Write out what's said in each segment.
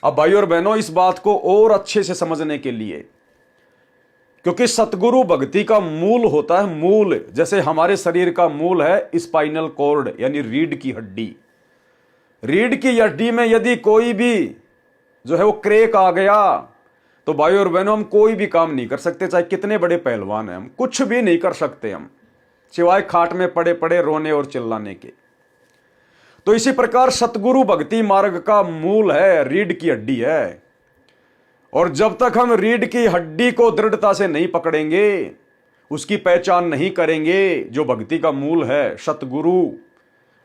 अब भाई और बहनों, इस बात को और अच्छे से समझने के लिए, क्योंकि सतगुरु भक्ति का मूल होता है मूल, जैसे हमारे शरीर का मूल है स्पाइनल कॉर्ड यानी रीढ़ की हड्डी। रीढ़ की हड्डी में यदि कोई भी जो है वो क्रैक आ गया तो भाई और बहनों हम कोई भी काम नहीं कर सकते, चाहे कितने बड़े पहलवान हैं, हम कुछ भी नहीं कर सकते, हम सिवाय खाट में पड़े पड़े रोने और चिल्लाने के। तो इसी प्रकार सतगुरु भक्ति मार्ग का मूल है रीढ़ की हड्डी है। और जब तक हम रीढ़ की हड्डी को दृढ़ता से नहीं पकड़ेंगे, उसकी पहचान नहीं करेंगे जो भक्ति का मूल है सतगुरु,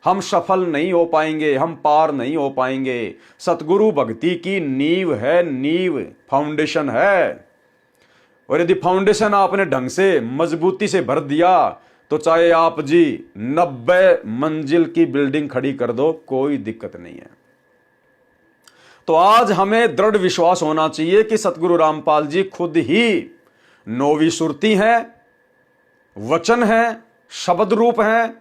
हम सफल नहीं हो पाएंगे, हम पार नहीं हो पाएंगे। सतगुरु भक्ति की नींव है, नींव फाउंडेशन है। और यदि फाउंडेशन आपने ढंग से मजबूती से भर दिया तो चाहे आप जी 90 मंजिल की बिल्डिंग खड़ी कर दो, कोई दिक्कत नहीं है। तो आज हमें दृढ़ विश्वास होना चाहिए कि सतगुरु रामपाल जी खुद ही नौवीं सुरती हैं, वचन है, शब्द रूप है।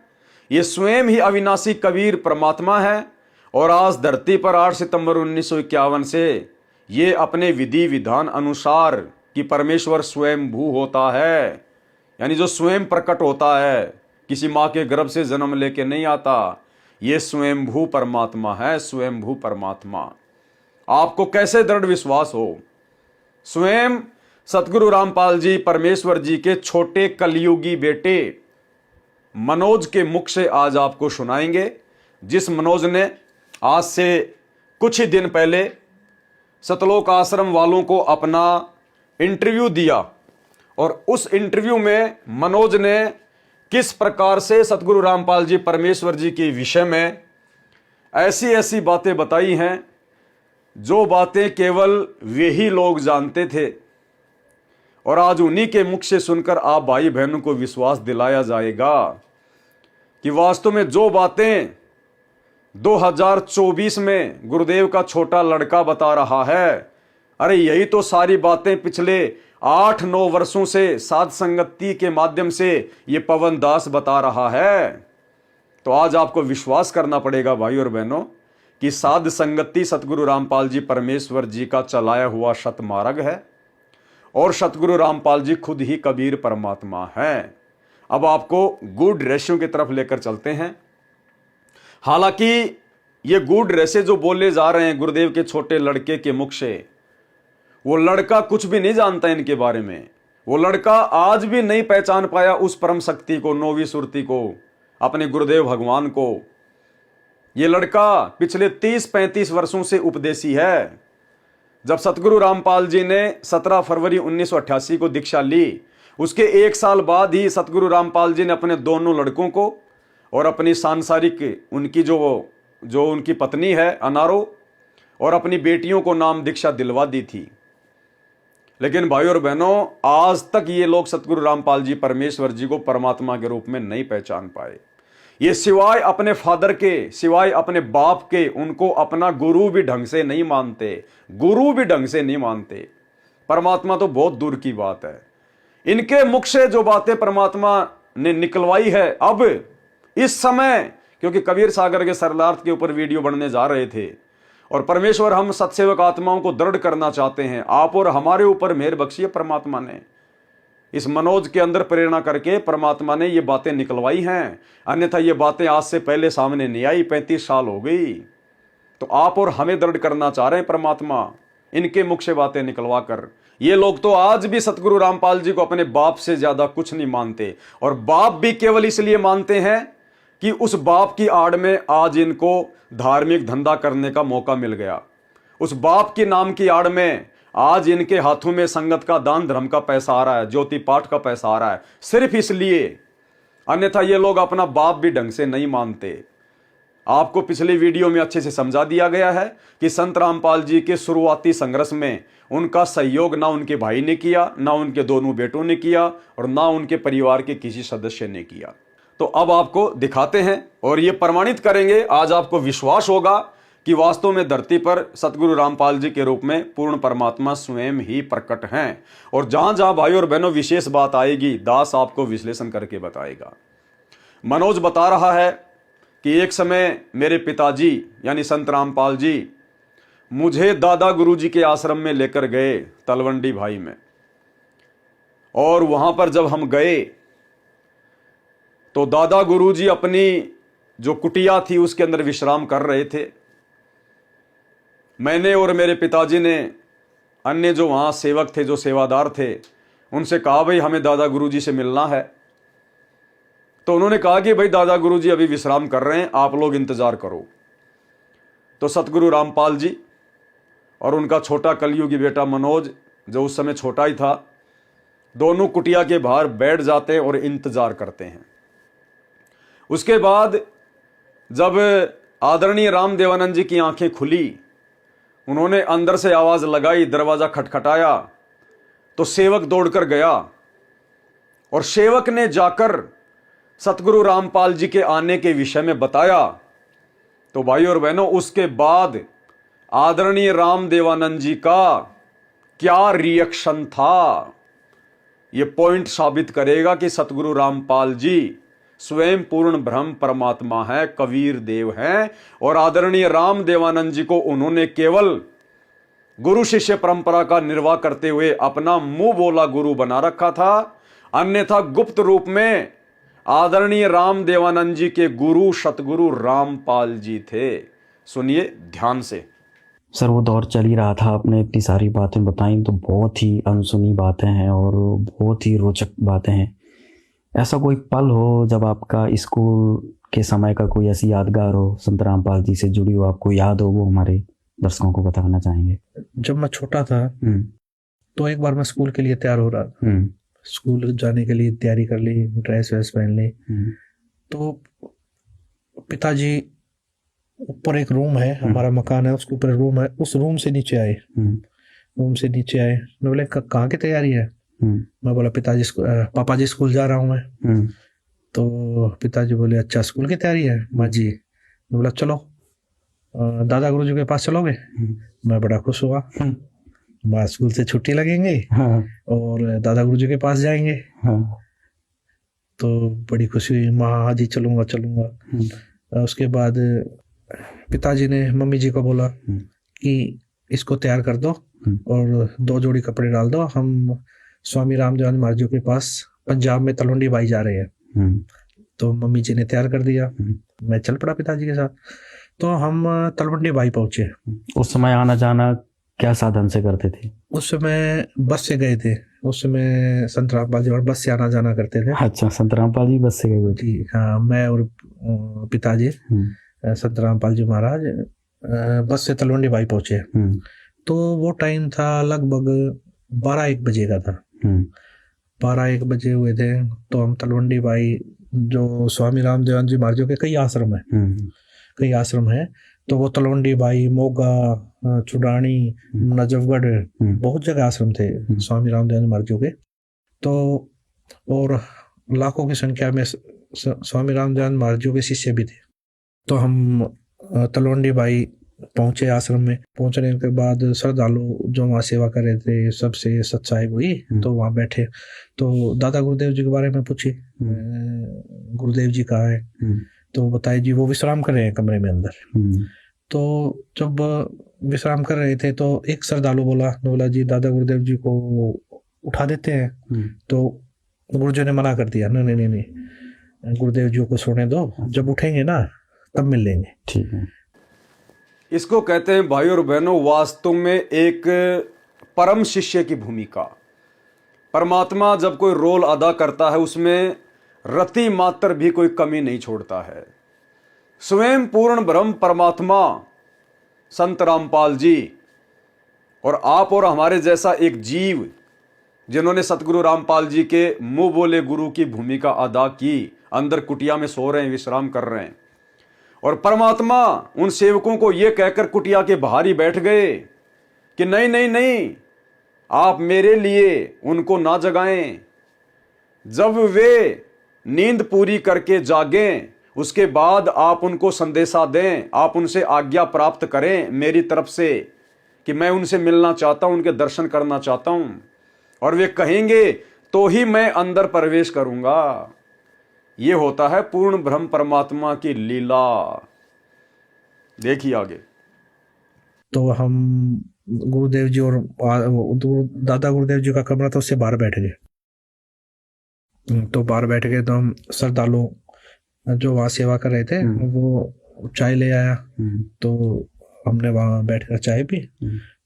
ये स्वयं ही अविनाशी कबीर परमात्मा है। और आज धरती पर 8 सितंबर 1951 से ये अपने विधि विधान अनुसार कि परमेश्वर स्वयं भू होता है, यानी जो स्वयं प्रकट होता है, किसी मां के गर्भ से जन्म लेके नहीं आता, ये स्वयं भू परमात्मा है, स्वयं भू परमात्मा। आपको कैसे दृढ़ विश्वास हो? स्वयं सतगुरु रामपाल जी परमेश्वर जी के छोटे कलयुगी बेटे मनोज के मुख से आज आपको सुनाएंगे, जिस मनोज ने आज से कुछ ही दिन पहले सतलोक आश्रम वालों को अपना इंटरव्यू दिया। और उस इंटरव्यू में मनोज ने किस प्रकार से सतगुरु रामपाल जी परमेश्वर जी के विषय में ऐसी ऐसी बातें बताई हैं जो बातें केवल वे ही लोग जानते थे। और आज उन्हीं के मुख से सुनकर आप भाई बहनों को विश्वास दिलाया जाएगा कि वास्तव में जो बातें 2024 में गुरुदेव का छोटा लड़का बता रहा है, अरे यही तो सारी बातें पिछले 8-9 वर्षों से साध संगति के माध्यम से ये पवन दास बता रहा है। तो आज आपको विश्वास करना पड़ेगा भाई और बहनों कि साध संगति सतगुरु रामपाल जी परमेश्वर जी का चलाया हुआ सतमार्ग है और सतगुरु रामपाल जी खुद ही कबीर परमात्मा है। अब आपको गुड रहस्यों की तरफ लेकर चलते हैं। हालांकि ये गुड रहस्य जो बोले जा रहे हैं गुरुदेव के छोटे लड़के के मुख से, वो लड़का कुछ भी नहीं जानता इनके बारे में। वो लड़का आज भी नहीं पहचान पाया उस परम शक्ति को, नौवीं सुरती को, अपने गुरुदेव भगवान को। ये लड़का पिछले 30-35 वर्षों से उपदेशी है। जब सतगुरु रामपाल जी ने 17 फरवरी 1988 को दीक्षा ली, उसके 1 साल बाद ही सतगुरु रामपाल जी ने अपने दोनों लड़कों को और अपनी सांसारिक उनकी जो उनकी पत्नी है अनारो और अपनी बेटियों को नाम दीक्षा दिलवा दी थी। लेकिन भाई और बहनों, आज तक ये लोग सतगुरु रामपाल जी परमेश्वर जी को परमात्मा के रूप में नहीं पहचान पाए। ये सिवाय अपने फादर के, सिवाय अपने बाप के, उनको अपना गुरु भी ढंग से नहीं मानते, गुरु भी ढंग से नहीं मानते। परमात्मा तो बहुत दूर की बात है। इनके मुख से जो बातें परमात्मा ने निकलवाई है अब इस समय, क्योंकि कबीर सागर के सरलार्थ के ऊपर वीडियो बनने जा रहे थे और परमेश्वर हम सत्सेवक आत्माओं को दृढ़ करना चाहते हैं। आप और हमारे ऊपर मेहर बख्शी परमात्मा ने, इस मनोज के अंदर प्रेरणा करके परमात्मा ने ये बातें निकलवाई हैं। अन्यथा ये बातें आज से पहले सामने नहीं आई, 35 साल हो गई। तो आप और हमें दृढ़ करना चाह रहे हैं परमात्मा, इनके मुख से बातें निकलवा कर। ये लोग तो आज भी सतगुरु रामपाल जी को अपने बाप से ज्यादा कुछ नहीं मानते, और बाप भी केवल इसलिए मानते हैं कि उस बाप की आड़ में आज इनको धार्मिक धंधा करने का मौका मिल गया। उस बाप के नाम की आड़ में आज इनके हाथों में संगत का दान धर्म का पैसा आ रहा है, ज्योति पाठ का पैसा आ रहा है, सिर्फ इसलिए। अन्यथा ये लोग अपना बाप भी ढंग से नहीं मानते। आपको पिछले वीडियो में अच्छे से समझा दिया गया है कि संत रामपाल जी के शुरुआती संघर्ष में उनका सहयोग ना उनके भाई ने किया, ना उनके दोनों बेटों ने किया, और ना उनके परिवार के किसी सदस्य ने किया। तो अब आपको दिखाते हैं और ये प्रमाणित करेंगे। आज आपको विश्वास होगा कि वास्तव में धरती पर सतगुरु रामपाल जी के रूप में पूर्ण परमात्मा स्वयं ही प्रकट हैं। और जहां जहां भाई और बहनों विशेष बात आएगी, दास आपको विश्लेषण करके बताएगा। मनोज बता रहा है कि एक समय मेरे पिताजी यानी संत रामपाल जी मुझे दादा गुरुजी के आश्रम में लेकर गए तलवंडी भाई में। और वहां पर जब हम गए तो दादा गुरुजी अपनी जो कुटिया थी उसके अंदर विश्राम कर रहे थे। मैंने और मेरे पिताजी ने अन्य जो वहां सेवक थे, जो सेवादार थे, उनसे कहा भाई हमें दादा गुरुजी से मिलना है। तो उन्होंने कहा कि भाई दादा गुरुजी अभी विश्राम कर रहे हैं, आप लोग इंतजार करो। तो सतगुरु रामपाल जी और उनका छोटा कलयुगी बेटा मनोज, जो उस समय छोटा ही था, दोनों कुटिया के बाहर बैठ जाते हैं और इंतजार करते हैं। उसके बाद जब आदरणीय रामदेवानंद जी की आंखें खुली, उन्होंने अंदर से आवाज लगाई, दरवाजा खटखटाया, तो सेवक दौड़कर गया और सेवक ने जाकर सतगुरु रामपाल जी के आने के विषय में बताया। तो भाई और बहनों, उसके बाद आदरणीय रामदेवानंद जी का क्या रिएक्शन था, यह पॉइंट साबित करेगा कि सतगुरु रामपाल जी स्वयं पूर्ण ब्रह्म परमात्मा है, कबीर देव हैं। और आदरणीय रामदेवानंद जी को उन्होंने केवल गुरु शिष्य परंपरा का निर्वाह करते हुए अपना मुंह बोला गुरु बना रखा था, अन्यथा गुप्त रूप में आदरणीय रामदेवानंद जी के गुरु सतगुरु रामपाल जी थे। सुनिए ध्यान से। सर, वो दौर चल ही रहा था, आपने इतनी सारी बातें बताई तो बहुत ही अनसुनी बातें हैं और बहुत ही रोचक बातें हैं। ऐसा कोई पल हो जब आपका स्कूल के समय का कोई ऐसी यादगार हो, संत रामपाल जी से जुड़ी हो, आपको याद हो, वो हमारे दर्शकों को बताना चाहेंगे। जब मैं छोटा था तो एक बार मैं स्कूल के लिए तैयार हो रहा था, स्कूल जाने के लिए तैयारी कर ली, ड्रेस वेस पहन ली। तो पिताजी, ऊपर एक रूम है, हमारा मकान है, उसके ऊपर रूम है, उस रूम से नीचे आए। मैं बोले कहाँ की तैयारी है? मैं बोला पिताजी पापा जी स्कूल जा रहा हूँ मैं। तो पिताजी बोले अच्छा स्कूल की तैयारी है माँ जी। मैं बोला चलो दादा गुरुजी के पास चलोगे? मैं बड़ा खुश हुआ, माँ स्कूल से छुट्टी लगेंगे और दादा गुरुजी के पास जाएंगे। तो बड़ी खुशी हुई, माँ हाँ जी चलूंगा चलूंगा। उसके बाद पिताजी ने मम्मी जी को बोला कि इसको तैयार कर दो और 2 जोड़ी कपड़े डाल दो, हम स्वामी रामदेवानंद महाराज जी के पास पंजाब में तलवंडी बाई जा रहे हैं। तो मम्मी जी ने तैयार कर दिया, मैं चल पड़ा पिताजी के साथ। तो हम तलवंडी बाई पहुंचे। उस समय आना जाना क्या साधन से करते थे? उस समय बस से गए थे, उस समय संत रामपाल जी बस से आना जाना करते थे। अच्छा, संत रामपाल जी बस से गए थे? हाँ, मैं और पिताजी संत रामपाल जी महाराज बस से तलवंडी बाई पहुंचे। तो वो टाइम था लगभग 12-1 बजे का था। 12-1 बजे हुए थे। तो हम तलवंडी बाई, जो स्वामी रामदेवानंद जी महाराज के कई आश्रम है, तो वो तलवंडी बाई, मोगा, चुडानी, नजफगढ़, बहुत जगह आश्रम थे स्वामी रामदेवानंद महाराज के। तो और लाखों की संख्या में स्वामी रामदेवानंद महाराज के शिष्य भी थे। तो हम तलवंडी बाई पहुंचे आश्रम में। पहुंचने के बाद श्रद्धालु जो वहाँ सेवा कर रहे थे सबसे सत्साहिब हुई, तो वहाँ बैठे। तो दादा गुरुदेव जी के बारे में पूछी, गुरुदेव जी कहाँ है? तो बताए जी वो विश्राम कर रहे हैं कमरे में अंदर। तो जब विश्राम कर रहे थे तो एक श्रद्धालु बोला जी दादा गुरुदेव जी को उठा देते हैं। तो गुरुजी ने मना कर दिया, नहीं, गुरुदेव जी को सोने दो, जब उठेंगे ना तब मिल लेंगे। ठीक है। इसको कहते हैं भाई और बहनों, वास्तव में एक परम शिष्य की भूमिका। परमात्मा जब कोई रोल अदा करता है उसमें रति मात्र भी कोई कमी नहीं छोड़ता है। स्वयं पूर्ण ब्रह्म परमात्मा संत रामपाल जी और आप और हमारे जैसा एक जीव जिन्होंने सतगुरु रामपाल जी के मुंह बोले गुरु की भूमिका अदा की, अंदर कुटिया में सो रहे हैं, विश्राम कर रहे हैं। और परमात्मा उन सेवकों को यह कहकर कुटिया के बाहर ही बैठ गए कि नहीं, आप मेरे लिए उनको ना जगाएं। जब वे नींद पूरी करके जागें उसके बाद आप उनको संदेशा दें, आप उनसे आज्ञा प्राप्त करें मेरी तरफ से कि मैं उनसे मिलना चाहता हूं, उनके दर्शन करना चाहता हूं। और वे कहेंगे तो ही मैं अंदर प्रवेश करूंगा। ये होता है पूर्ण ब्रह्म परमात्मा की लीला। देखिए आगे। तो हम गुरुदेव जी और दादा गुरुदेव जी का कमरा था, उससे बाहर बैठ गए। तो बाहर बैठ गए तो हम श्रद्धालु जो वहाँ सेवा कर रहे थे वो चाय ले आया, तो हमने वहाँ बैठकर चाय पी।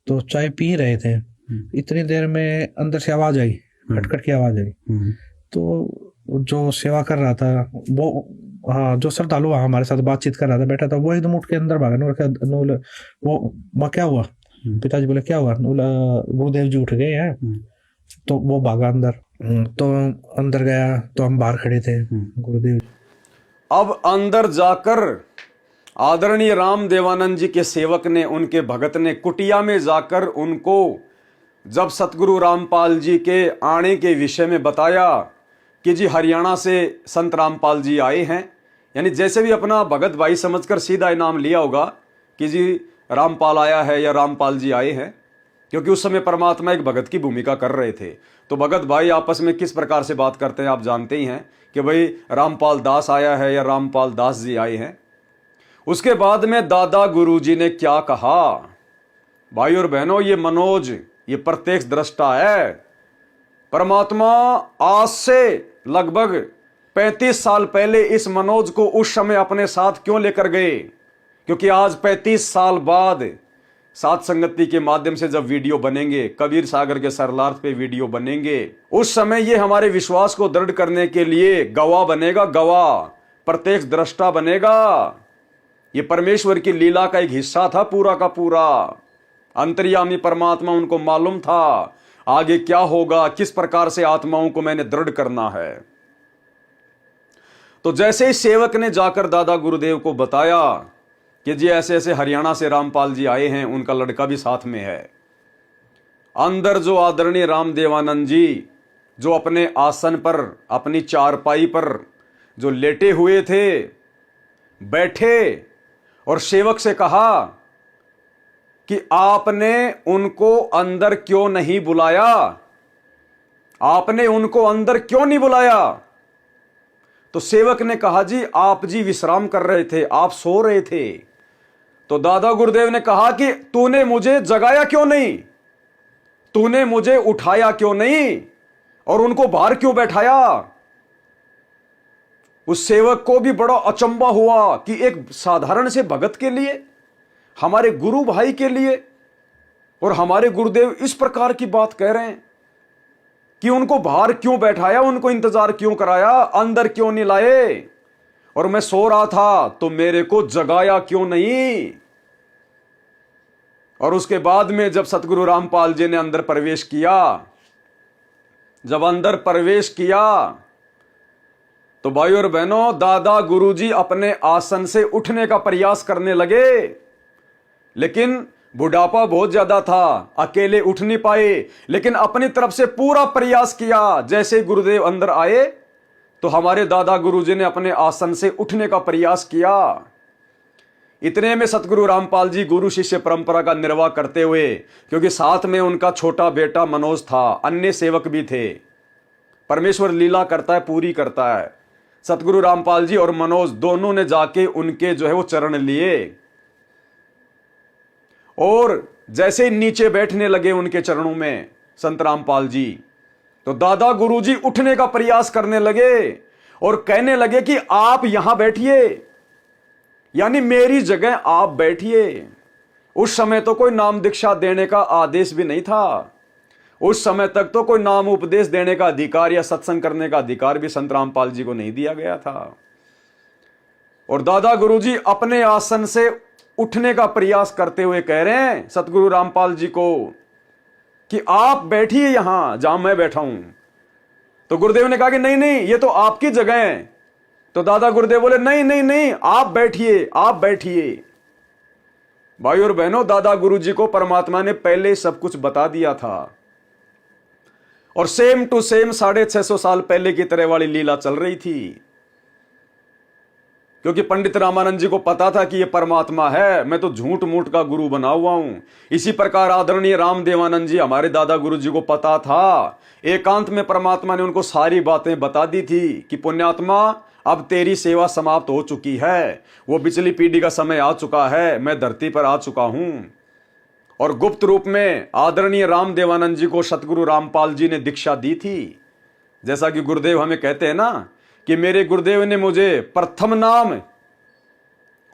तो चाय पी रहे थे, इतनी देर में अंदर से आवाज आई, खटखट की आवाज आई। तो जो सेवा कर रहा था वो, हाँ, जो श्रद्धालु हमारे साथ बातचीत कर रहा था बैठा था, वो एकदम उठ के अंदर भागा। वो क्या हुआ? पिताजी बोले क्या हुआ? गुरुदेव जी उठ गए हैं। तो वो भागा अंदर। तो अंदर गया तो हम बाहर खड़े थे। गुरुदेव अब अंदर जाकर आदरणीय राम देवानंद जी के सेवक ने, उनके भगत ने कुटिया में जाकर उनको जब सतगुरु रामपाल जी के आने के विषय में बताया कि जी हरियाणा से संत रामपाल जी आए हैं, यानी जैसे भी अपना भगत भाई समझकर सीधा इनाम लिया होगा कि जी रामपाल आया है या रामपाल जी आए हैं, क्योंकि उस समय परमात्मा एक भगत की भूमिका कर रहे थे। तो भगत भाई आपस में किस प्रकार से बात करते हैं आप जानते ही हैं कि भाई रामपाल दास आया है या रामपाल दास जी आए हैं। उसके बाद में दादा गुरुजी ने क्या कहा? भाई और बहनों, ये मनोज ये प्रत्यक्ष दृष्टा है। परमात्मा आज से लगभग 35 साल पहले इस मनोज को उस समय अपने साथ क्यों लेकर गए? क्योंकि आज 35 साल बाद साथ संगति के माध्यम से जब वीडियो बनेंगे, कबीर सागर के सरलार्थ पे वीडियो बनेंगे, उस समय ये हमारे विश्वास को दृढ़ करने के लिए गवाह बनेगा, गवाह, प्रत्यक्ष दृष्टा बनेगा। ये परमेश्वर की लीला का एक हिस्सा था पूरा का पूरा। अंतर्यामी परमात्मा उनको मालूम था आगे क्या होगा, किस प्रकार से आत्माओं को मैंने दृढ़ करना है। तो जैसे ही सेवक ने जाकर दादा गुरुदेव को बताया कि जी ऐसे ऐसे हरियाणा से रामपाल जी आए हैं, उनका लड़का भी साथ में है, अंदर जो आदरणीय राम देवानंद जी जो अपने आसन पर, अपनी चारपाई पर जो लेटे हुए थे, बैठे और सेवक से कहा कि आपने उनको अंदर क्यों नहीं बुलाया? आपने उनको अंदर क्यों नहीं बुलाया? तो सेवक ने कहा जी आप जी विश्राम कर रहे थे, आप सो रहे थे। तो दादा गुरुदेव ने कहा कि तूने मुझे जगाया क्यों नहीं? तूने मुझे उठाया क्यों नहीं? और उनको बाहर क्यों बैठाया? उस सेवक को भी बड़ा अचंबा हुआ कि एक साधारण से भगत के लिए, हमारे गुरु भाई के लिए, और हमारे गुरुदेव इस प्रकार की बात कह रहे हैं कि उनको बाहर क्यों बैठाया, उनको इंतजार क्यों कराया, अंदर क्यों नहीं लाए? और मैं सो रहा था तो मेरे को जगाया क्यों नहीं? और उसके बाद में जब सतगुरु रामपाल जी ने अंदर प्रवेश किया, जब अंदर प्रवेश किया तो भाई और बहनों, दादा गुरुजी अपने आसन से उठने का प्रयास करने लगे, लेकिन बुढ़ापा बहुत ज्यादा था, अकेले उठ नहीं पाए, लेकिन अपनी तरफ से पूरा प्रयास किया। जैसे गुरुदेव अंदर आए तो हमारे दादा गुरुजी ने अपने आसन से उठने का प्रयास किया। इतने में सतगुरु रामपाल जी गुरु शिष्य परंपरा का निर्वाह करते हुए, क्योंकि साथ में उनका छोटा बेटा मनोज था, अन्य सेवक भी थे। परमेश्वर लीला करता है, पूरी करता है। सतगुरु रामपाल जी और मनोज दोनों ने जाके उनके जो है वो चरण लिए, और जैसे ही नीचे बैठने लगे उनके चरणों में संत रामपाल जी, तो दादा गुरुजी उठने का प्रयास करने लगे और कहने लगे कि आप यहां बैठिए, यानी मेरी जगह आप बैठिए। उस समय तो कोई नाम दीक्षा देने का आदेश भी नहीं था। उस समय तक तो कोई नाम उपदेश देने का अधिकार या सत्संग करने का अधिकार भी संत रामपाल जी को नहीं दिया गया था। और दादा गुरुजी अपने आसन से उठने का प्रयास करते हुए कह रहे हैं सतगुरु रामपाल जी को कि आप बैठिए यहां जहां मैं बैठा हूं। तो गुरुदेव ने कहा कि नहीं नहीं, ये तो आपकी जगह है। तो दादा गुरुदेव बोले नहीं नहीं नहीं, आप बैठिए, आप बैठिए। भाई और बहनों, दादा गुरुजी को परमात्मा ने पहले सब कुछ बता दिया था, और सेम टू सेम 650 साल पहले की तरह वाली लीला चल रही थी, क्योंकि पंडित रामानंद जी को पता था कि ये परमात्मा है, मैं तो झूठ मूठ का गुरु बना हुआ हूं। इसी प्रकार आदरणीय राम देवानंद जी, हमारे दादा गुरु जी को पता था, एकांत में परमात्मा ने उनको सारी बातें बता दी थी कि पुण्यात्मा, अब तेरी सेवा समाप्त हो चुकी है, वो पिछली पीढ़ी का समय आ चुका है, मैं धरती पर आ चुका हूं। और गुप्त रूप में आदरणीय रामदेवानंद जी को सतगुरु रामपाल जी ने दीक्षा दी थी। जैसा कि गुरुदेव हमें कहते हैं ना कि मेरे गुरुदेव ने मुझे प्रथम नाम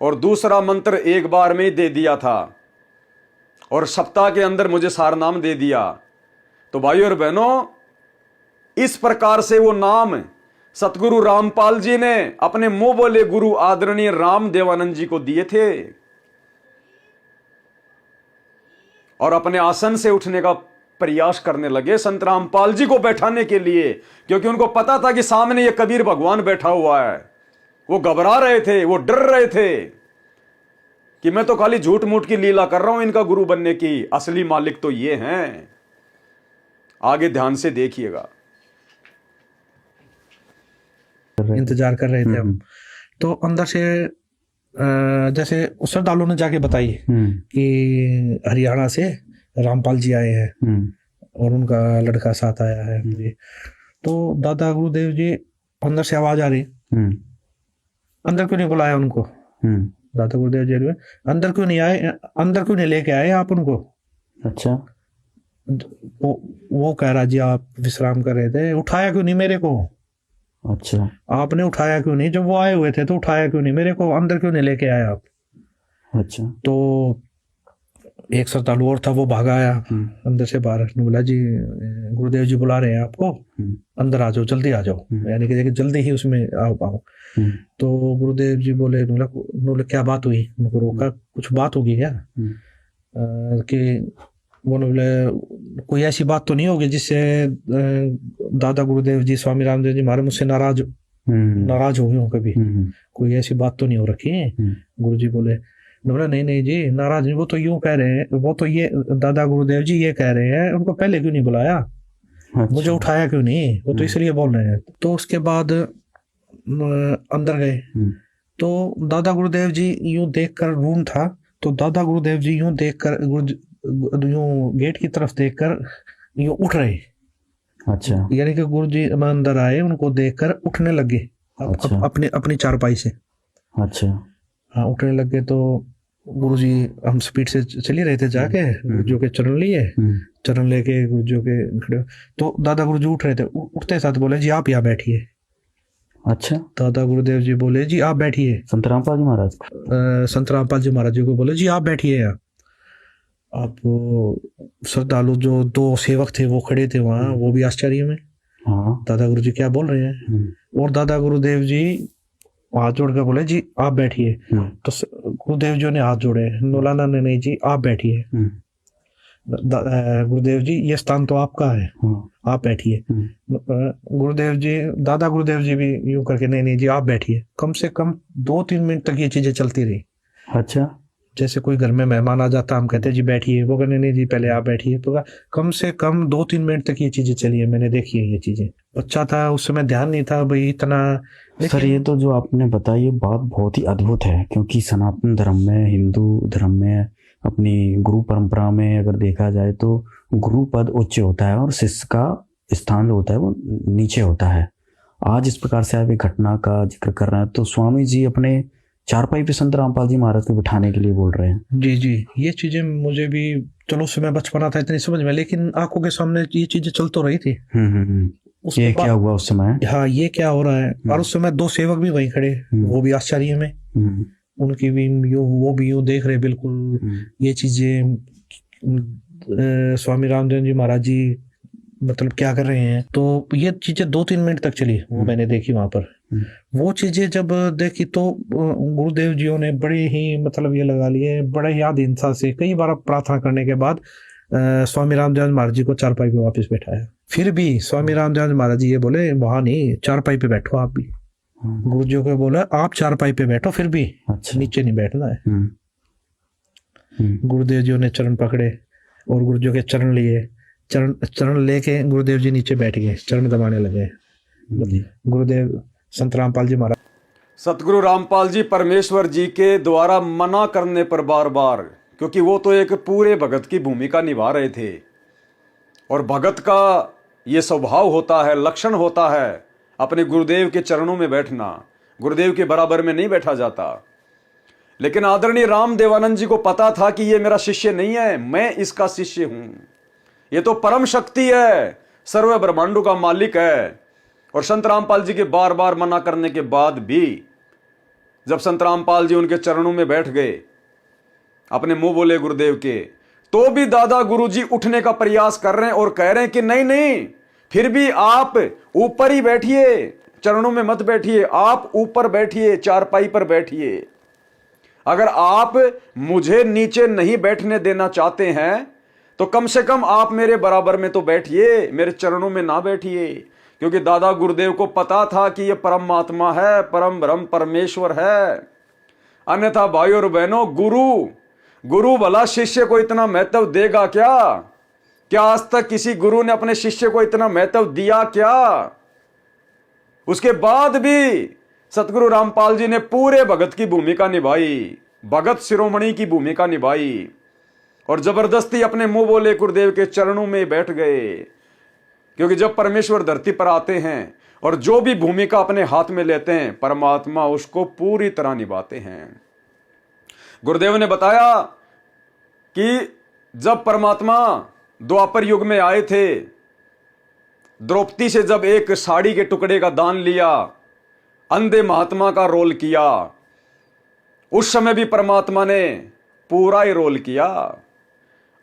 और दूसरा मंत्र एक बार में ही दे दिया था और सप्ताह के अंदर मुझे सार नाम दे दिया। तो भाइयों और बहनों, इस प्रकार से वो नाम सतगुरु रामपाल जी ने अपने मुंह बोले गुरु आदरणीय रामदेवानंद जी को दिए थे और अपने आसन से उठने का प्रयास करने लगे संत रामपाल जी को बैठाने के लिए, क्योंकि उनको पता था कि सामने ये कबीर भगवान बैठा हुआ है। वो घबरा रहे थे, वो डर रहे थे कि मैं तो खाली झूठ मूठ की लीला कर रहा हूं इनका गुरु बनने की, असली मालिक तो ये हैं। आगे ध्यान से देखिएगा। इंतजार कर रहे थे हम। तो अंदर से जैसे श्रद्धालुओं ने जाके बताई कि हरियाणा से रामपाल जी आए हैं और उनका लड़का साथ आया है मुझे। तो दादा गुरुदेव जी अंदर से आवाज आ रही, अंदर क्यों नहीं बुलाया उनको? दादा गुरुदेव जी अंदर क्यों नहीं आए, अंदर क्यों नहीं लेके आए आप उनको? अच्छा। वो कह रहा जी आप विश्राम कर रहे थे, उठाया क्यों नहीं मेरे को? अच्छा, आपने उठाया क्यों नहीं? जब वो आए हुए थे तो उठाया क्यों नहीं मेरे को? अंदर क्यों नहीं लेके आए आप? अच्छा। तो एक श्रद्धालु और था, वो भागा आया अंदर से बाहर, बोला जी गुरुदेव जी बुला रहे हैं आपको, अंदर आ जाओ, जल्दी आ जाओ, यानी कि जल्दी ही उसमें आओ। तो गुरुदेव जी बोले, क्या बात हुई? उनको रोका, कुछ बात होगी क्या? कि वो बोले कोई ऐसी बात तो नहीं होगी जिससे दादा गुरुदेव जी स्वामी रामदेव जी हमारे मुझसे नाराज हो गए हो कभी? कोई ऐसी बात तो नहीं हो रखी है? गुरु जी बोले, नहीं जी नाराज नहीं, वो तो यूं कह रहे हैं, वो तो ये दादा गुरुदेव जी ये कह रहे हैं उनको पहले क्यों नहीं बुलाया? अच्छा। मुझे उठाया क्यों नहीं? वो तो इसलिए बोल रहे हैं। तो उसके बाद अंदर गए तो दादा गुरुदेव जी यूं देखकर, रूम था तो दादा गुरुदेव जी यूं देखकर, यूं गेट की तरफ देखकर यूं उठ रहे। अच्छा। यानी कि गुरु जी अंदर आए, उनको देखकर उठने लगे। अच्छा। अपनी चारपाई से। अच्छा। हाँ, उठने लगे। तो गुरु जी, हम स्पीड से चले रहे थे, जाके गुरुजी के चरण लिए, चरण लेके गुरुजी के खड़े, तो दादा गुरुजी उठ रहे थे। उठते साथ बोले जी आप यहाँ बैठिए। अच्छा। दादा गुरुदेव जी बोले जी आप बैठिए। संत रामपाल जी महाराज, संत रामपाल जी महाराज जी को बोले जी आप बैठिए यहाँ। अब श्रद्धालु जो दो सेवक थे वो खड़े थे वहाँ, वो भी आश्चर्य में, हाँ दादा गुरुजी क्या बोल रहे हैं। और दादा गुरुदेव जी हाथ जोड़ कर बोले जी आप बैठिए। तो गुरुदेव जी ने हाथ जोड़े, नौलाना ने नहीं जी आप बैठिए। गुरुदेव जी ये स्थान तो आपका है, आप बैठिए। गुरुदेव जी, दादा गुरुदेव जी भी यूं करके नहीं जी आप बैठिए। कम से कम 2-3 मिनट तक ये चीजें चलती रही। अच्छा। जैसे कोई घर में मेहमान आ जाता, हम कहते जी बैठिए, वो कहने नहीं जी पहले आप बैठिए। तो कम से कम 2-3 मिनट तक ये चीजें चली है, मैंने देखी है ये चीजें। अच्छा था उस समय, ध्यान नहीं था भाई इतना। सर ये तो जो आपने बताया ये बात बहुत ही अद्भुत है, क्योंकि सनातन धर्म में, हिंदू धर्म में, अपनी गुरु परंपरा में अगर देखा जाए तो गुरु पद उच्च होता है और शिष्य का स्थान जो होता है वो नीचे होता है। आज इस प्रकार से आप एक घटना का जिक्र कर रहे हैं, तो स्वामी जी अपने चारपाई पे संत रामपाल जी महाराज को बिठाने के लिए बोल रहे हैं। जी जी, ये चीजें मुझे भी, चलो उस समय बचपना था इतनी समझ में, लेकिन आंखों के सामने ये चीजें चल तो रही थी। ये क्या हुआ उस समय? हाँ, ये क्या हो रहा है। और उस समय 2 सेवक भी वहीं खड़े, वो भी आश्चर्य में, उनकी भी वो भी यूं देख रहे बिल्कुल ये चीजें, स्वामी रामदेव जी महाराज जी मतलब क्या कर रहे हैं। तो ये चीजें 2-3 मिनट तक चली, वो मैंने देखी वहां पर। वो चीजें जब देखी तो गुरुदेव जी ने बड़े ही मतलब ये लगा लिए, बड़े ही आधीनता से कई बार प्रार्थना करने के बाद स्वामी रामदेव महाराज जी को चारपाई पे वापस बैठाया। फिर भी स्वामी रामदेव महाराज जी ये बोले वहां नहीं, चारपाई पे बैठो आप भी। गुरु जी को बोला आप चारपाई पे बैठो, फिर भी अच्छा। नीचे नहीं बैठना है। गुरुदेव जी ने चरण पकड़े और गुरु जी के चरण लिए, चरण लेके गुरुदेव जी नीचे बैठ गए, चरण दबाने लगे। गुरुदेव संत रामपाल जी महाराज, सतगुरु रामपाल जी परमेश्वर जी के द्वारा मना करने पर बार बार, क्योंकि वो तो एक पूरे भगत की भूमिका निभा रहे थे और भगत का ये स्वभाव होता है, लक्षण होता है अपने गुरुदेव के चरणों में बैठना। गुरुदेव के बराबर में नहीं बैठा जाता, लेकिन आदरणीय राम देवानंद जी को पता था कि ये मेरा शिष्य नहीं है, मैं इसका शिष्य हूं। ये तो परम शक्ति है, सर्व ब्रह्मांडों का मालिक है। और संत रामपाल जी के बार बार मना करने के बाद भी जब संत रामपाल जी उनके चरणों में बैठ गए, अपने मुंह बोले गुरुदेव के, तो भी दादा गुरुजी उठने का प्रयास कर रहे हैं और कह रहे हैं कि नहीं नहीं, फिर भी आप ऊपर ही बैठिए, चरणों में मत बैठिए, आप ऊपर बैठिए, चारपाई पर बैठिए। अगर आप मुझे नीचे नहीं बैठने देना चाहते हैं तो कम से कम आप मेरे बराबर में तो बैठिए, मेरे चरणों में ना बैठिए। क्योंकि दादा गुरुदेव को पता था कि यह परमात्मा है, परम ब्रह्म परमेश्वर है। अन्यथा भाइयों और बहनों, गुरु भला शिष्य को इतना महत्व देगा क्या? क्या आज तक किसी गुरु ने अपने शिष्य को इतना महत्व दिया क्या? उसके बाद भी सतगुरु रामपाल जी ने पूरे भगत की भूमिका निभाई, भगत शिरोमणि की भूमिका निभाई और जबरदस्ती अपने मुंह बोले गुरुदेव के चरणों में बैठ गए। क्योंकि जब परमेश्वर धरती पर आते हैं और जो भी भूमिका अपने हाथ में लेते हैं, परमात्मा उसको पूरी तरह निभाते हैं। गुरुदेव ने बताया कि जब परमात्मा द्वापर युग में आए थे, द्रौपदी से जब एक साड़ी के टुकड़े का दान लिया, अंधे महात्मा का रोल किया, उस समय भी परमात्मा ने पूरा ही रोल किया,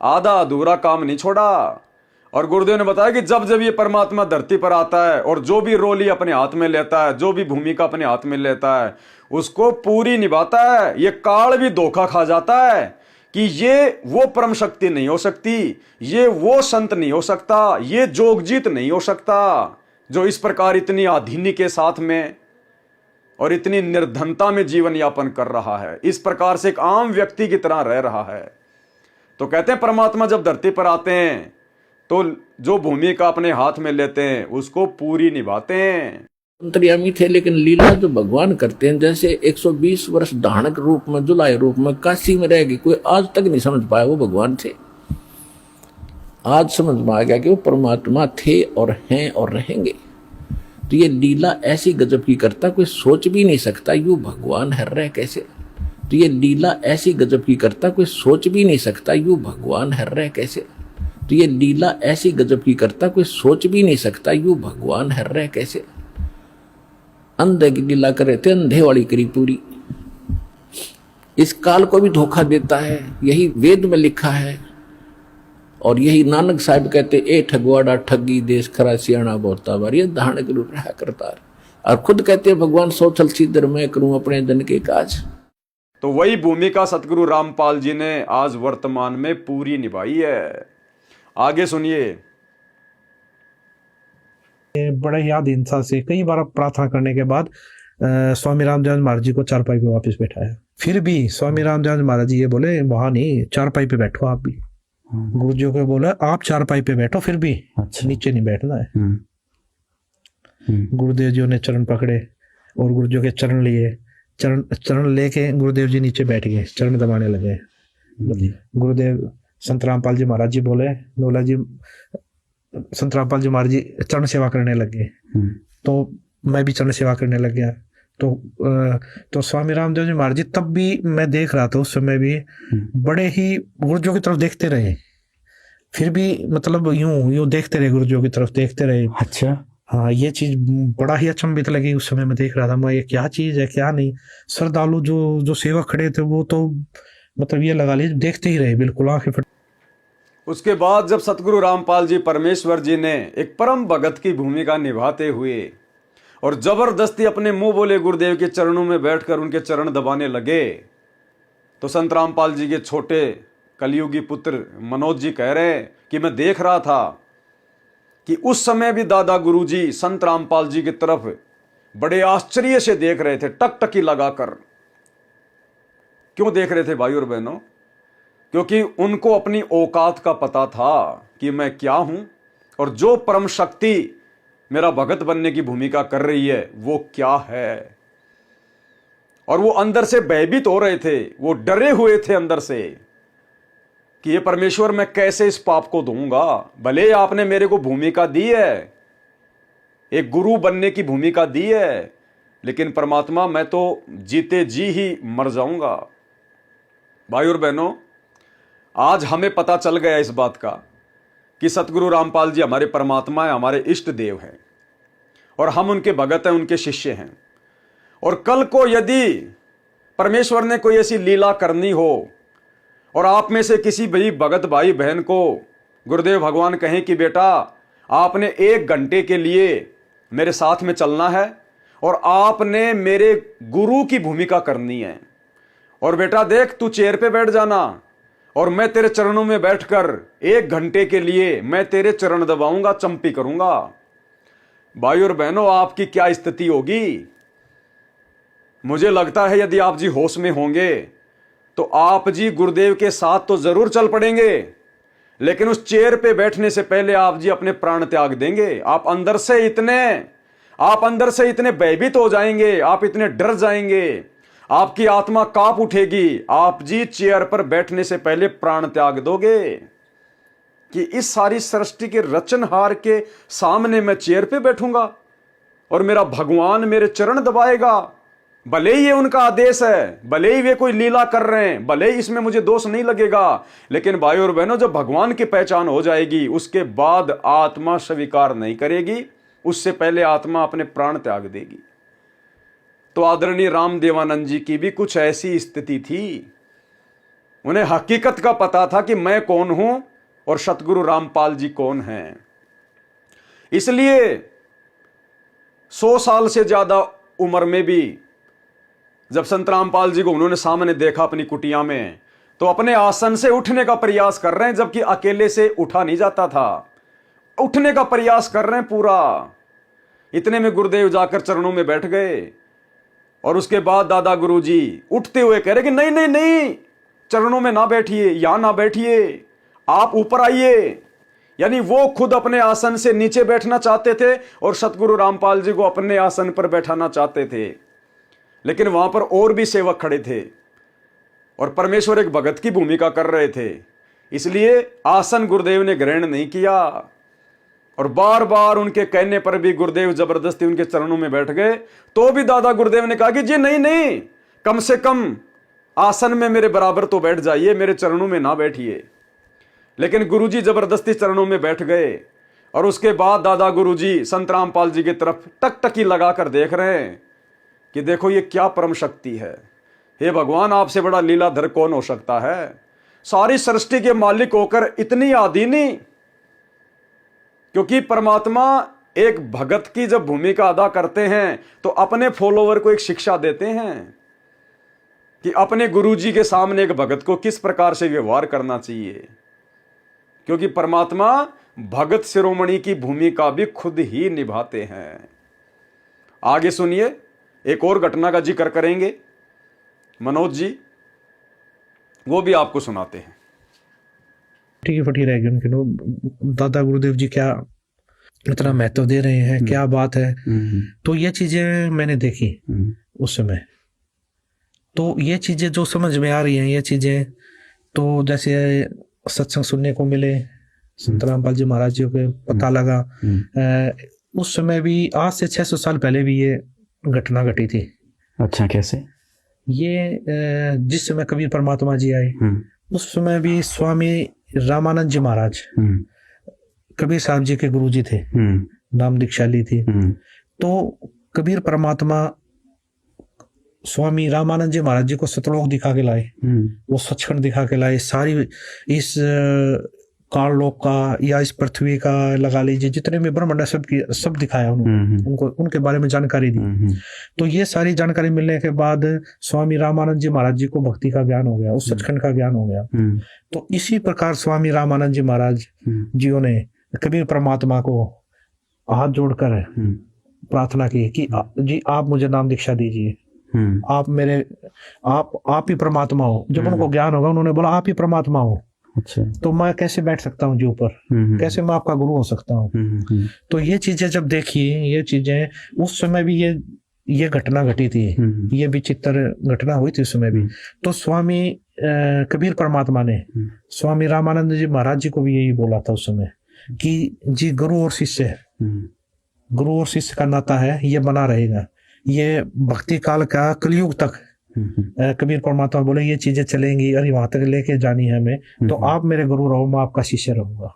आधा अधूरा काम नहीं छोड़ा। और गुरुदेव ने बताया कि जब जब ये परमात्मा धरती पर आता है और जो भी रोल ही अपने हाथ में लेता है, जो भी भूमिका अपने हाथ में लेता है, उसको पूरी निभाता है। ये काल भी धोखा खा जाता है कि ये वो परम शक्ति नहीं हो सकती, ये वो संत नहीं हो सकता, ये जोगजीत नहीं हो सकता, जो इस प्रकार इतनी आधीनी के साथ में और इतनी निर्धनता में जीवन यापन कर रहा है, इस प्रकार से एक आम व्यक्ति की तरह रह रहा है। तो कहते हैं परमात्मा जब धरती पर आते हैं तो जो भूमिका अपने हाथ में लेते हैं उसको पूरी निभाते हैं। अंतर्यामी थे, लेकिन लीला जो भगवान करते हैं, जैसे 120 वर्ष धानक रूप में, जुलाई रूप में काशी में रह गई, कोई आज तक नहीं समझ पाया वो भगवान थे। आज समझ में आ गया कि वो परमात्मा थे और हैं और रहेंगे। तो ये लीला ऐसी गजब की करता, कोई सोच भी नहीं सकता यूं भगवान है रह कैसे। तो ये लीला ऐसी गजब की करता, कोई सोच भी नहीं सकता यूं भगवान है रह कैसे। तो ये लीला ऐसी गजब की करता, कोई सोच भी नहीं सकता यूं भगवान है रह कैसे। अंधे की लीला करे थे, अंधे वाली करी पूरी। इस काल को भी धोखा देता है, यही वेद में लिखा है। और यही नानक साहब कहते, ए ठगवाड़ा ठगी देश खरा सियाणा बोता बार, ये धारण के रूप रहा करता है। और खुद कहते भगवान सोचल सीधर मैं करूं अपने जन के काज। तो वही भूमिका सतगुरु रामपाल जी ने आज वर्तमान में पूरी निभाई है। आगे सुनिए। बड़े याद इंसान से कई बार प्रार्थना करने के बाद स्वामी रामदेव महाराज जी को चारपाई पे वापस बैठाया। फिर भी स्वामी रामदेव महाराज जी ये बोले वहां नहीं, चारपाई पे बैठो आप भी। गुरु जी को बोला आप चारपाई पे बैठो, फिर भी अच्छा, नीचे नहीं बैठना है। गुरुदेव जी ने चरण पकड़े और गुरु जी के चरण लिए, चरण लेके गुरुदेव जी नीचे बैठ गए, चरण दबाने लगे। गुरुदेव संत रामपाल जी महाराज जी बोला जी, संत रामपाल जी महाराज जी चरण सेवा करने लगे, तो मैं भी चरण सेवा करने लग गया। तो स्वामी रामदेव जी महाराज जी तब भी मैं देख रहा था, उस समय भी बड़े ही गुरुजों की तरफ देखते रहे। फिर भी मतलब यूं देखते रहे, गुरुजों की तरफ देखते रहे। अच्छा, हाँ, ये चीज बड़ा ही अचंभित लगी। उस समय मैं देख रहा था, मैं ये क्या चीज है क्या नहीं। श्रद्धालु जो सेवक खड़े थे वो तो मतलब ये लगा लीजिए देखते ही रहे, बिल्कुल आंखें फट। उसके बाद जब सतगुरु रामपाल जी परमेश्वर जी ने एक परम भगत की भूमिका निभाते हुए और जबरदस्ती अपने मुंह बोले गुरुदेव के चरणों में बैठकर उनके चरण दबाने लगे, तो संत रामपाल जी के छोटे कलयुगी पुत्र मनोज जी कह रहे हैं कि मैं देख रहा था कि उस समय भी दादा गुरुजी संत रामपाल जी की तरफ बड़े आश्चर्य से देख रहे थे, टकटकी लगाकर। क्यों देख रहे थे भाई और बहनों? क्योंकि उनको अपनी औकात का पता था कि मैं क्या हूं और जो परम शक्ति मेरा भगत बनने की भूमिका कर रही है वो क्या है। और वो अंदर से भयभीत हो रहे थे, वो डरे हुए थे अंदर से कि ये परमेश्वर मैं कैसे इस पाप को दूंगा। भले आपने मेरे को भूमिका दी है, एक गुरु बनने की भूमिका दी है, लेकिन परमात्मा मैं तो जीते जी ही मर जाऊंगा। भाई और बहनों, आज हमें पता चल गया इस बात का कि सतगुरु रामपाल जी हमारे परमात्मा है, हमारे इष्ट देव हैं और हम उनके भगत हैं, उनके शिष्य हैं। और कल को यदि परमेश्वर ने कोई ऐसी लीला करनी हो और आप में से किसी भी भगत भाई बहन को गुरुदेव भगवान कहें कि बेटा आपने 1 घंटे के लिए मेरे साथ में चलना है और आपने मेरे गुरु की भूमिका करनी है, और बेटा देख तू चेयर पे बैठ जाना और मैं तेरे चरणों में बैठकर 1 घंटे के लिए मैं तेरे चरण दबाऊंगा, चंपी करूंगा। भाई और बहनों, आपकी क्या स्थिति होगी? मुझे लगता है यदि आप जी होश में होंगे तो आप जी गुरुदेव के साथ तो जरूर चल पड़ेंगे, लेकिन उस चेयर पे बैठने से पहले आप जी अपने प्राण त्याग देंगे। आप अंदर से इतने भयभीत हो जाएंगे, आप इतने डर जाएंगे, आपकी आत्मा कांप उठेगी। आप जी चेयर पर बैठने से पहले प्राण त्याग दोगे कि इस सारी सृष्टि के रचनहार के सामने मैं चेयर पे बैठूंगा और मेरा भगवान मेरे चरण दबाएगा। भले ही ये उनका आदेश है, भले ही वे कोई लीला कर रहे हैं, भले ही इसमें मुझे दोष नहीं लगेगा, लेकिन भाई और बहनों, जब भगवान की पहचान हो जाएगी उसके बाद आत्मा स्वीकार नहीं करेगी, उससे पहले आत्मा अपने प्राण त्याग देगी। तो आदरणीय रामदेवानंद जी की भी कुछ ऐसी स्थिति थी। उन्हें हकीकत का पता था कि मैं कौन हूं और सतगुरु रामपाल जी कौन हैं। इसलिए 100 साल से ज्यादा उम्र में भी जब संत रामपाल जी को उन्होंने सामने देखा अपनी कुटिया में, तो अपने आसन से उठने का प्रयास कर रहे हैं, जबकि अकेले से उठा नहीं जाता था। उठने का प्रयास कर रहे हैं पूरा। इतने में गुरुदेव जाकर चरणों में बैठ गए और उसके बाद दादा गुरुजी उठते हुए कह रहे कि नहीं नहीं नहीं, चरणों में ना बैठिए, यहां ना बैठिए, आप ऊपर आइए। यानी वो खुद अपने आसन से नीचे बैठना चाहते थे और सतगुरु रामपाल जी को अपने आसन पर बैठाना चाहते थे, लेकिन वहां पर और भी सेवक खड़े थे और परमेश्वर एक भगत की भूमिका कर रहे थे, इसलिए आसन गुरुदेव ने ग्रहण नहीं किया। और बार बार उनके कहने पर भी गुरुदेव जबरदस्ती उनके चरणों में बैठ गए, तो भी दादा गुरुदेव ने कहा कि जी नहीं नहीं, कम से कम आसन में मेरे बराबर तो बैठ जाइए, मेरे चरणों में ना बैठिए। लेकिन गुरुजी जबरदस्ती चरणों में बैठ गए और उसके बाद दादा गुरुजी संत रामपाल जी की तरफ टकटकी लगाकर देख रहे हैं कि देखो ये क्या परम शक्ति है। हे भगवान, आपसे बड़ा लीलाधर कौन हो सकता है? सारी सृष्टि के मालिक होकर इतनी आदीनी। क्योंकि परमात्मा एक भगत की जब भूमिका अदा करते हैं तो अपने फॉलोवर को एक शिक्षा देते हैं कि अपने गुरुजी के सामने एक भगत को किस प्रकार से व्यवहार करना चाहिए। क्योंकि परमात्मा भगत शिरोमणि की भूमिका भी खुद ही निभाते हैं। आगे सुनिए, एक और घटना का जिक्र करेंगे मनोज जी, वो भी आपको सुनाते हैं। ठीक फटी रहेगी उनके नो दादा गुरुदेव जी क्या इतना महत्व दे रहे हैं, क्या बात है। तो ये चीजें मैंने देखी उस समय, तो ये चीजें जो समझ में आ रही हैं, ये चीजें तो जैसे सत्संग सुनने को मिले, संत रामपाल जी महाराज जी को पता लगा। उस समय भी आज से 600 साल पहले भी ये घटना घटी थी। अच्छा, कैसे? ये जिस समय कबीर परमात्मा जी आए उस समय भी स्वामी रामानंद जी महाराज कबीर साहब जी के गुरु जी थे, नाम दीक्षा ली थी। तो कबीर परमात्मा स्वामी रामानंद जी महाराज जी को सतलोक दिखा के लाए, वो सचखंड दिखा के लाए, सारी इस काललोक का या इस पृथ्वी का लगा लीजिए जितने भी ब्रह्मांड सब दिखाया उन्होंने, उनको उनके बारे में जानकारी दी। तो ये सारी जानकारी मिलने के बाद स्वामी रामानंद जी महाराज जी को भक्ति का ज्ञान हो गया, उस सचखंड का ज्ञान हो गया। तो इसी प्रकार स्वामी रामानंद जी महाराज जियों ने कबीर परमात्मा को हाथ जोड़कर प्रार्थना की कि जी आप मुझे नाम दीक्षा दीजिए, आप मेरे आप ही परमात्मा हो। जब उनको ज्ञान होगा उन्होंने बोला आप ही परमात्मा हो। अच्छा, तो मैं कैसे बैठ सकता हूँ जी ऊपर, कैसे मैं आपका गुरु हो सकता हूँ। तो ये चीजें जब देखी, ये चीजें उस समय भी ये घटना घटी थी, ये विचित्र घटना हुई थी उस समय भी। तो स्वामी कबीर परमात्मा ने स्वामी रामानंद जी महाराज जी को भी यही बोला था उस समय कि जी गुरु और शिष्य, गुरु और शिष्य का नाता है, ये बना रहेगा, ये भक्ति काल का कलयुग तक कबीर परमात्मा बोले ये चीजें चलेंगी, अरे वहां तक लेके जानी है हमें, तो आप मेरे गुरु रहो, मैं आपका शिष्य रहूंगा।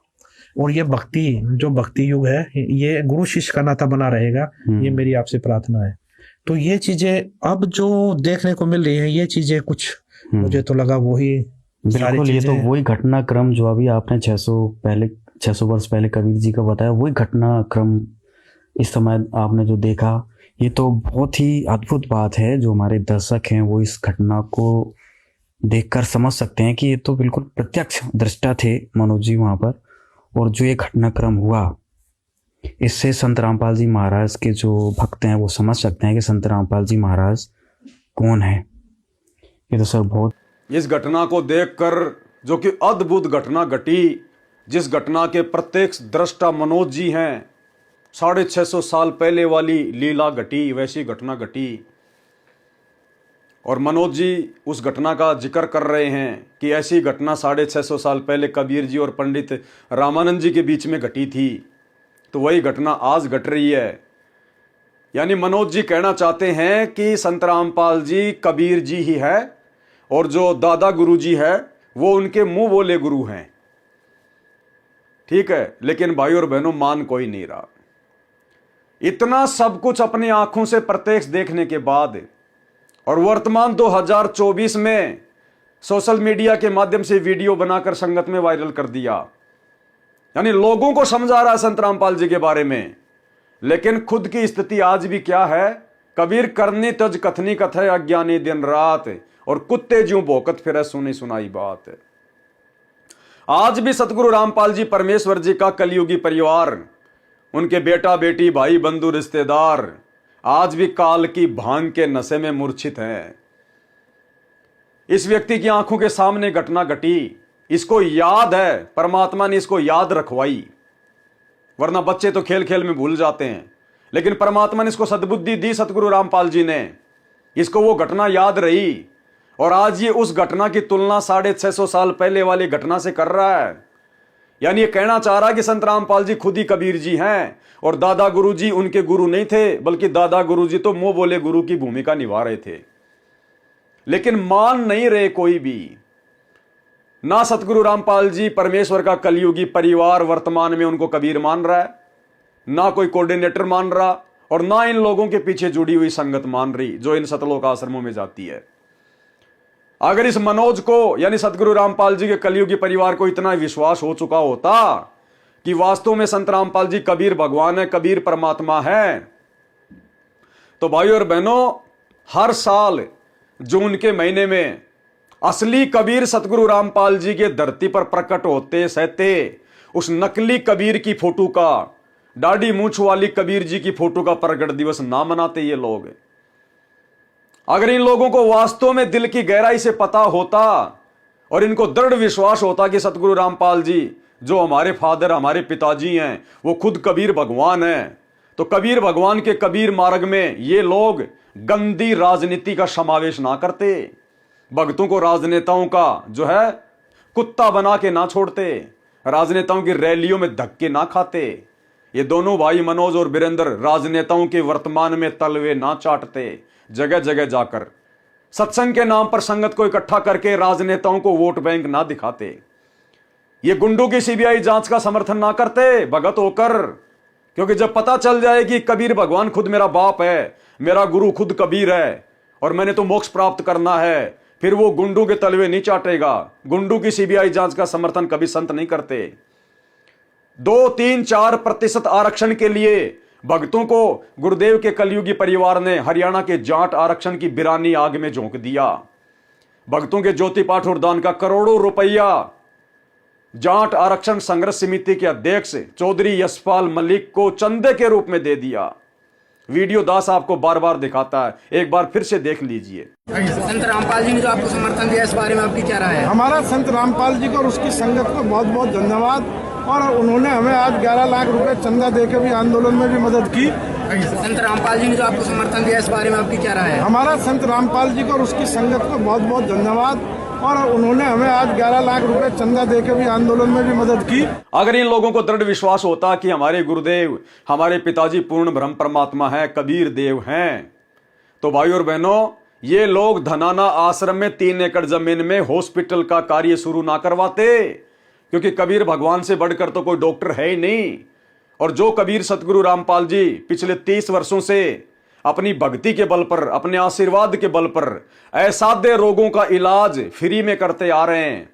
और ये भक्ति, जो भक्ति युग है, ये गुरु शिष्य का नाता बना रहेगा, ये मेरी आपसे प्रार्थना है। तो ये चीजें अब जो देखने को मिल रही है, ये चीजें कुछ मुझे तो लगा वही बिल्कुल, ये तो वही घटनाक्रम जो अभी आपने 600 वर्ष पहले कबीर जी का बताया, वही घटनाक्रम इस समय आपने जो देखा, ये तो बहुत ही अद्भुत बात है। जो हमारे दर्शक हैं वो इस घटना को देखकर समझ सकते हैं कि ये तो बिल्कुल प्रत्यक्ष दृष्टा थे मनोज जी वहाँ पर। और जो ये घटनाक्रम हुआ, इससे संत रामपाल जी महाराज के जो भक्त हैं वो समझ सकते हैं कि संत रामपाल जी महाराज कौन है। ये तो सर बहुत, इस घटना को देखकर, जो कि अद्भुत घटना घटी, जिस घटना के प्रत्यक्ष दृष्टा मनोज जी हैं, 650 साल पहले वाली लीला घटी, वैसी घटना घटी। और मनोज जी उस घटना का जिक्र कर रहे हैं कि ऐसी घटना 650 साल पहले कबीर जी और पंडित रामानंद जी के बीच में घटी थी, तो वही घटना आज घट रही है। यानी मनोज जी कहना चाहते हैं कि संत रामपाल जी कबीर जी ही है, और जो दादा गुरु जी है वो उनके मुंह बोले गुरु हैं। ठीक है, लेकिन भाई और बहनों, मान कोई नहीं रहा। इतना सब कुछ अपनी आंखों से प्रत्यक्ष देखने के बाद, और वर्तमान 2024 में सोशल मीडिया के माध्यम से वीडियो बनाकर संगत में वायरल कर दिया, यानी लोगों को समझा रहा है संत रामपाल जी के बारे में, लेकिन खुद की स्थिति आज भी क्या है? कबीर करनी तज कथनी कथे, अज्ञानी दिन रात, और कुत्ते ज्यों भौंकत फिरे सुनी सुनाई बात। आज भी सतगुरु रामपाल जी परमेश्वर जी का कलयुगी परिवार, उनके बेटा बेटी भाई बंधु रिश्तेदार, आज भी काल की भांग के नशे में मूर्छित हैं। इस व्यक्ति की आंखों के सामने घटना घटी, इसको याद है, परमात्मा ने इसको याद रखवाई। वरना बच्चे तो खेल खेल में भूल जाते हैं, लेकिन परमात्मा ने इसको सद्बुद्धि दी, सतगुरु रामपाल जी ने, इसको वो घटना याद रही। और आज ये उस घटना की तुलना 650 साल पहले वाली घटना से कर रहा है। यानी ये कहना चाह रहा है कि संत रामपाल जी खुद ही कबीर जी हैं, और दादा गुरु जी उनके गुरु नहीं थे, बल्कि दादा गुरु जी तो मुंह बोले गुरु की भूमिका निभा रहे थे। लेकिन मान नहीं रहे कोई भी, ना सतगुरु रामपाल जी परमेश्वर का कलयुगी परिवार वर्तमान में उनको कबीर मान रहा है, ना कोई कोऑर्डिनेटर मान रहा, और ना इन लोगों के पीछे जुड़ी हुई संगत मान रही जो इन सतलोक आश्रमों में जाती है। अगर इस मनोज को, यानी सतगुरु रामपाल जी के कलयुगी परिवार को इतना विश्वास हो चुका होता कि वास्तव में संत रामपाल जी कबीर भगवान है, कबीर परमात्मा है, तो भाइयों और बहनों, हर साल जून के महीने में असली कबीर सतगुरु रामपाल जी के धरती पर प्रकट होते सहते उस नकली कबीर की फोटो का, दाढ़ी मूंछ वाली कबीर जी की फोटो का प्रकट दिवस ना मनाते ये लोग। अगर इन लोगों को वास्तव में दिल की गहराई से पता होता और इनको दृढ़ विश्वास होता कि सतगुरु रामपाल जी जो हमारे फादर, हमारे पिताजी हैं, वो खुद कबीर भगवान हैं, तो कबीर भगवान के कबीर मार्ग में ये लोग गंदी राजनीति का समावेश ना करते, भक्तों को राजनेताओं का जो है कुत्ता बना के ना छोड़ते, राजनेताओं की रैलियों में धक्के ना खाते। ये दोनों भाई मनोज और वीरेंद्र राजनेताओं के वर्तमान में तलवे ना चाटते, जगह जगह जाकर सत्संग के नाम पर संगत को इकट्ठा करके राजनेताओं को वोट बैंक ना दिखाते, ये गुंडों की सीबीआई जांच का समर्थन ना करते भगत होकर, क्योंकि जब पता चल जाए कि कबीर भगवान खुद मेरा बाप है, मेरा गुरु खुद कबीर है और मैंने तो मोक्ष प्राप्त करना है, फिर वो गुंडों के तलवे नहीं चाटेगा। गुंडों की सीबीआई जांच का समर्थन कभी संत नहीं करते। 2, 3, 4% आरक्षण के लिए भक्तों को गुरुदेव के कलयुगी परिवार ने हरियाणा के जाट आरक्षण की बिरानी आग में झोंक दिया। भक्तों के ज्योति पाठ और दान का करोड़ों रुपया जाट आरक्षण संघर्ष समिति के अध्यक्ष चौधरी यशपाल मलिक को चंदे के रूप में दे दिया। वीडियो दास आपको बार बार दिखाता है, एक बार फिर से देख लीजिए। संत रामपाल जी ने जो आपको समर्थन दिया, इस बारे में आपकी क्या राय है? हमारा संत रामपाल जी को और उसकी संगत को बहुत बहुत धन्यवाद। और उन्होंने हमें आज 11 लाख रुपए चंदा देकर भी आंदोलन में भी मदद की। संत रामपाल जी ने जो आपको समर्थन दिया, इस बारे में आपकी क्या राय है? हमारा संत रामपाल जी को और उसकी संगत को बहुत बहुत धन्यवाद। और उन्होंने हमें आज 11 लाख रुपए चंदा देकर भी आंदोलन में भी मदद की। अगर इन लोगों को दृढ़ विश्वास होता कि हमारे गुरुदेव, हमारे पिताजी पूर्ण ब्रह्म परमात्मा है, कबीर देव हैं, तो भाइयों और बहनों, ये लोग धनाना आश्रम में 3 एकड़ जमीन में हॉस्पिटल का कार्य शुरू ना करवाते, क्योंकि कबीर भगवान से बढ़कर तो कोई डॉक्टर है ही नहीं। और जो कबीर सतगुरु रामपाल जी पिछले 30 वर्षों से अपनी भक्ति के बल पर, अपने आशीर्वाद के बल पर असाध्य रोगों का इलाज फ्री में करते आ रहे हैं।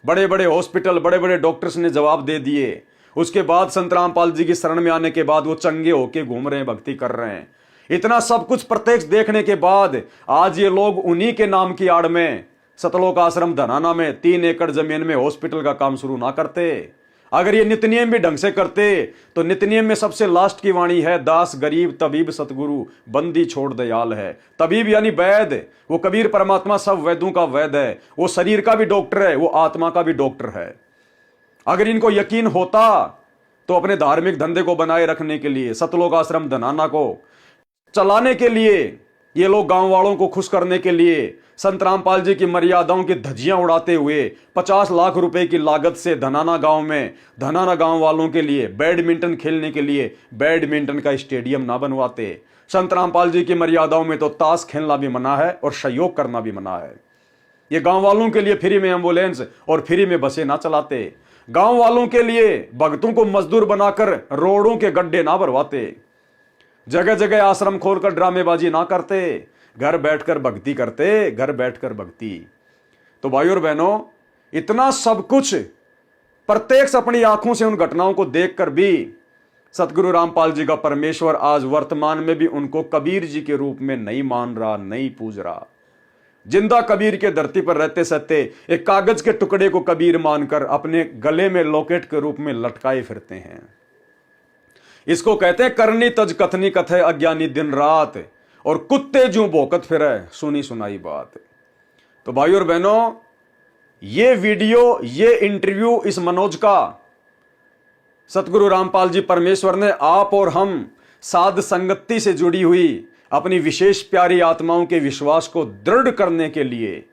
बड़े बड़े हॉस्पिटल, बड़े बड़े डॉक्टर्स ने जवाब दे दिए। उसके बाद संत रामपाल जी की शरण में आने के बाद वो चंगे होके घूम रहे हैं, भक्ति कर रहे हैं। इतना सब कुछ प्रत्यक्ष देखने के बाद आज ये लोग उन्हीं के नाम की आड़ में सतलोक आश्रम धनाना में 3 एकड़ जमीन में हॉस्पिटल का काम शुरू ना करते। अगर ये नित्य नियम भी ढंग से करते तो नित्य नियम में सबसे लास्ट की वाणी है, दास गरीब तबीब सतगुरु बंदी छोड़ दयाल है। तबीब यानी वैद, वो कबीर परमात्मा सब वैद्यों का वैद है। वो शरीर का भी डॉक्टर है, वो आत्मा का भी डॉक्टर है। अगर इनको यकीन होता तो अपने धार्मिक धंधे को बनाए रखने के लिए, सतलोक आश्रम धनाना को चलाने के लिए, ये लोग गांव वालों को खुश करने के लिए संत रामपाल जी की मर्यादाओं की धज्जियां उड़ाते हुए 50 लाख रुपए की लागत से धनाना गांव में, धनाना गांव वालों के लिए बैडमिंटन खेलने के लिए बैडमिंटन का स्टेडियम ना बनवाते। संत रामपाल जी की मर्यादाओं में तो ताश खेलना भी मना है और सहयोग करना भी मना है। ये गांव वालों के लिए फ्री में एम्बुलेंस और फ्री में बसें ना चलाते। गांव वालों के लिए भक्तों को मजदूर बनाकर रोडों के गड्ढे ना भरवाते। जगह जगह आश्रम खोलकर ड्रामेबाजी ना करते, घर बैठकर भक्ति करते, घर बैठकर भक्ति। तो भाइयों और बहनों, इतना सब कुछ प्रत्यक्ष अपनी आंखों से उन घटनाओं को देखकर भी सतगुरु रामपाल जी का परमेश्वर आज वर्तमान में भी उनको कबीर जी के रूप में नहीं मान रहा, नहीं पूज रहा। जिंदा कबीर के धरती पर रहते सहते एक कागज के टुकड़े को कबीर मानकर अपने गले में लॉकेट के रूप में लटकाए फिरते हैं। इसको कहते हैं करनी तज कथनी कथे अज्ञानी दिन रात, और कुत्ते जू भौंकत फिरे सुनी सुनाई बात। तो भाइयों और बहनों, ये वीडियो, ये इंटरव्यू इस मनोज का सतगुरु रामपाल जी परमेश्वर ने आप और हम साध संगति से जुड़ी हुई अपनी विशेष प्यारी आत्माओं के विश्वास को दृढ़ करने के लिए,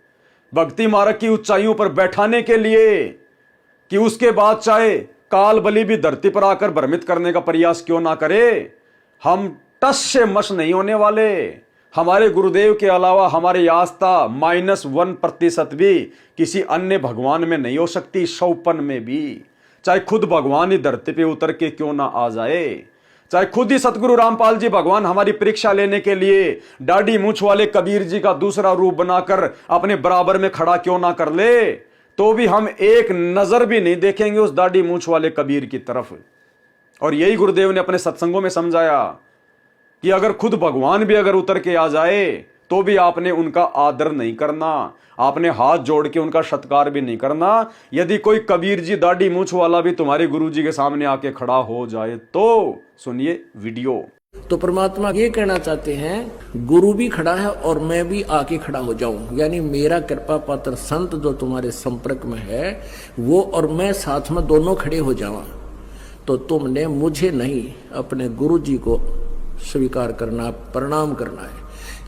भक्ति मार्ग की ऊंचाइयों पर बैठाने के लिए, कि उसके बाद चाहे काल बलि भी धरती पर आकर भ्रमित करने का प्रयास क्यों ना करे, हम टस से मस नहीं होने वाले। हमारे गुरुदेव के अलावा हमारी आस्था -1% भी किसी अन्य भगवान में नहीं हो सकती, 100पन में भी। चाहे खुद भगवान ही धरती पे उतर के क्यों ना आ जाए, चाहे खुद ही सतगुरु रामपाल जी भगवान हमारी परीक्षा लेने के लिए दाढ़ी मूछ वाले कबीर जी का दूसरा रूप बनाकर अपने बराबर में खड़ा क्यों ना कर ले, तो भी हम एक नजर भी नहीं देखेंगे उस दाढ़ी मूछ वाले कबीर की तरफ। और यही गुरुदेव ने अपने सत्संगों में समझाया कि अगर खुद भगवान भी अगर उतर के आ जाए तो भी आपने उनका आदर नहीं करना, आपने हाथ जोड़ के उनका सत्कार भी नहीं करना। यदि कोई कबीर जी दाढ़ी मूछ वाला भी तुम्हारे गुरु जी के सामने आके खड़ा हो जाए तो सुनिए वीडियो। तो परमात्मा ये कहना चाहते हैं, गुरु भी खड़ा है और मैं भी आके खड़ा हो जाऊं, यानी मेरा कृपा पात्र संत जो तुम्हारे संपर्क में है वो और मैं साथ में दोनों खड़े हो जावा। तो तुमने मुझे नहीं, अपने गुरु जी को स्वीकार करना, प्रणाम करना है।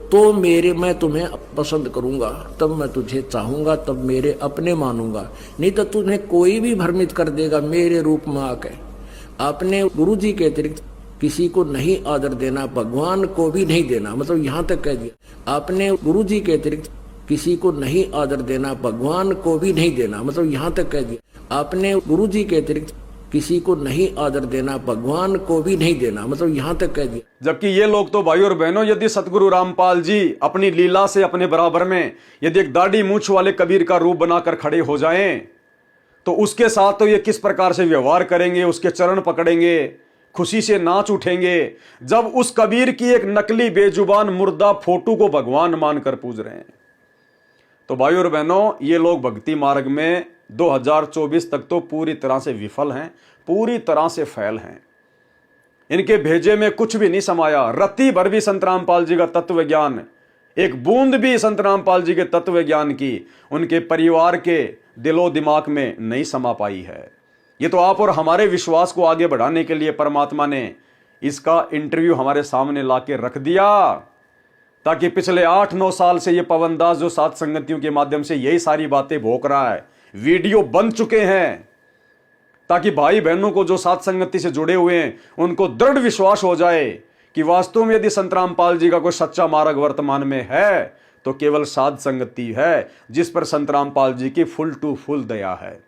तो मैं तुम्हें पसंद करूंगा, तब मैं तुझे चाहूंगा, तब मेरे अपने मानूंगा। नहीं तो तुम्हें कोई भी भ्रमित कर देगा मेरे रूप में आके। अपने गुरु जी के अतिरिक्त किसी को नहीं आदर देना, भगवान को भी नहीं देना, मतलब यहाँ तक कह दिया। अपने गुरु जी के अतिरिक्त किसी को नहीं आदर देना, भगवान को भी नहीं देना, मतलब यहाँ तक कह दिया। अपने गुरु जी के अतिरिक्त किसी को नहीं आदर देना, भगवान को भी नहीं देना, मतलब यहाँ तक कह दिया। जबकि ये लोग तो भाई और बहनों, यदि सतगुरु रामपाल जी अपनी लीला से अपने बराबर में यदि एक दाढ़ी मूछ वाले कबीर का रूप बनाकर खड़े हो जाएं, तो उसके साथ तो ये किस प्रकार से व्यवहार करेंगे, उसके चरण पकड़ेंगे, खुशी से नाच उठेंगे, जब उस कबीर की एक नकली बेजुबान मुर्दा फोटो को भगवान मानकर पूज रहे हैं। तो भाई और बहनों, ये लोग भक्ति मार्ग में 2024 तक तो पूरी तरह से विफल हैं, पूरी तरह से फैल हैं। इनके भेजे में कुछ भी नहीं समाया। रत्ती भर भी संत रामपाल जी का तत्व ज्ञान, एक बूंद भी संत रामपाल जी के तत्व ज्ञान की उनके परिवार के दिलो दिमाग में नहीं समा पाई है। ये तो आप और हमारे विश्वास को आगे बढ़ाने के लिए परमात्मा ने इसका इंटरव्यू हमारे सामने लाके रख दिया, ताकि पिछले 8-9 साल से ये पवन दास जो सात संगतियों के माध्यम से यही सारी बातें भोंक रहा है, वीडियो बन चुके हैं, ताकि भाई बहनों को जो सात संगति से जुड़े हुए हैं उनको दृढ़ विश्वास हो जाए कि वास्तव में यदि संत रामपाल जी का कोई सच्चा मार्ग वर्तमान में है तो केवल साध संगति है जिस पर संत रामपाल जी की फुल टू फुल दया है।